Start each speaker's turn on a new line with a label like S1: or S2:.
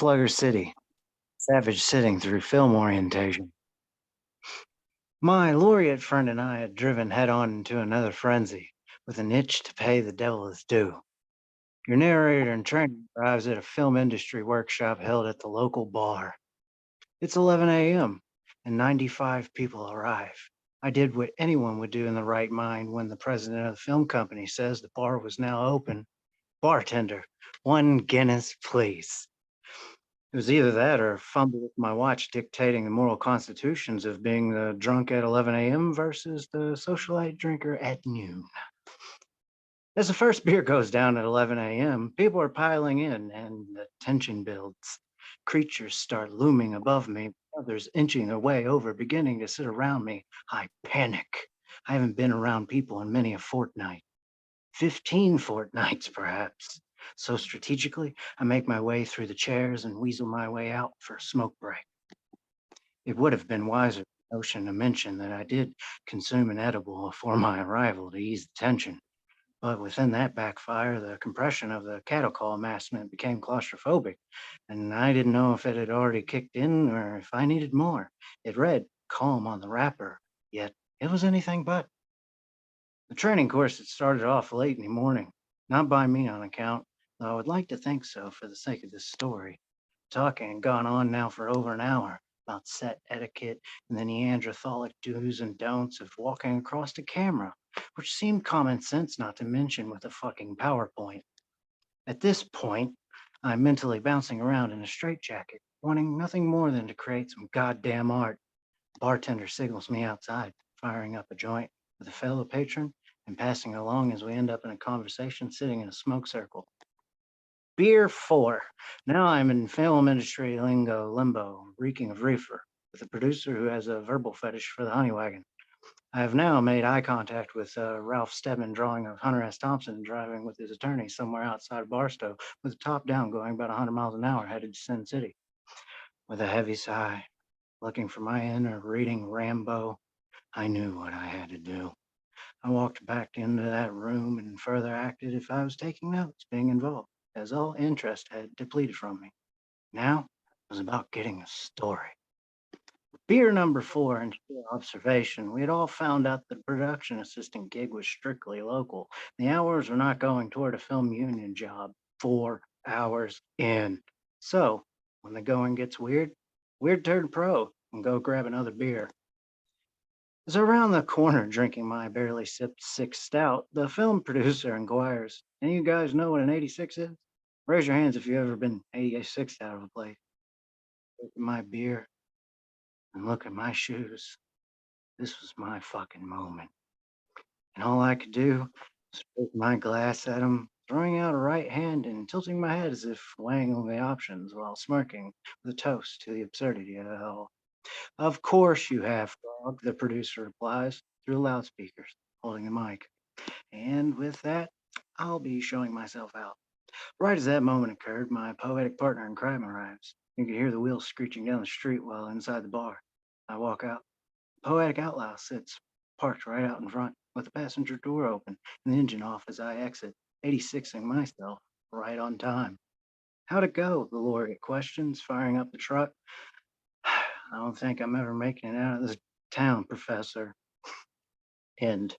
S1: Slugger City, savage sitting through film orientation. My laureate friend and I had driven head on into another frenzy, with an itch to pay the devil his due. Your narrator in training arrives at a film industry workshop held at the local bar. It's 11 a.m., and 95 people arrive. I did what anyone would do in the right mind when the president of the film company says the bar was now open. Bartender, 1 Guinness, please. It was either that or fumble with my watch dictating the moral constitutions of being the drunk at 11 a.m. versus the socialite drinker at noon. As the first beer goes down at 11 a.m., people are piling in and the tension builds. Creatures start looming above me, others inching their way over, beginning to sit around me. I panic. I haven't been around people in many a fortnight. 15 fortnights, perhaps. So strategically, I make my way through the chairs and weasel my way out for a smoke break. It would have been wiser for Ocean to mention that I did consume an edible before my arrival to ease the tension. But within that backfire, the compression of the cattle call maskment became claustrophobic, and I didn't know if it had already kicked in or if I needed more. It read calm on the wrapper, yet it was anything but. The training course had started off late in the morning, not by me on account, though I would like to think so for the sake of this story. Talking had gone on now for over an hour about set etiquette and the Neanderthalic do's and don'ts of walking across the camera, which seemed common sense not to mention with a fucking PowerPoint. At this point, I'm mentally bouncing around in a straitjacket, wanting nothing more than to create some goddamn art. The bartender signals me outside, firing up a joint with a fellow patron and passing along as we end up in a conversation sitting in a smoke circle. Beer 4. Now I'm in film industry lingo limbo, reeking of reefer, with a producer who has a verbal fetish for the honey wagon. I have now made eye contact with Ralph Steadman drawing of Hunter S. Thompson driving with his attorney somewhere outside Barstow with the top down going about 100 miles an hour headed to Sin City. With a heavy sigh, looking for my end or reading Rambo, I knew what I had to do. I walked back into that room and further acted if I was taking notes, being involved, as all interest had depleted from me. Now it was about getting a story. Beer number 4 and observation, we had all found out that the production assistant gig was strictly local. The hours were not going toward a film union job. 4 hours in. So when the going gets weird, weird turn pro and go grab another beer. As around the corner drinking my barely sipped 6 stout, the film producer inquires, "Any of you guys know what an 86 is? Raise your hands if you've ever been 86 out of a place." Look at my beer and look at my shoes. This was my fucking moment. And all I could do was take my glass at him, throwing out a right hand and tilting my head as if weighing all the options while smirking with a toast to the absurdity of it all. "Of course you have, Frog," the producer replies through loudspeakers, holding the mic. And with that, I'll be showing myself out. Right as that moment occurred, my poetic partner in crime arrives. You can hear the wheels screeching down the street while inside the bar. I walk out. Poetic Outlaw sits, parked right out in front, with the passenger door open and the engine off as I exit, 86ing myself right on time. "How'd it go?" the laureate questions, firing up the truck. "I don't think I'm ever making it out of this town, Professor." End.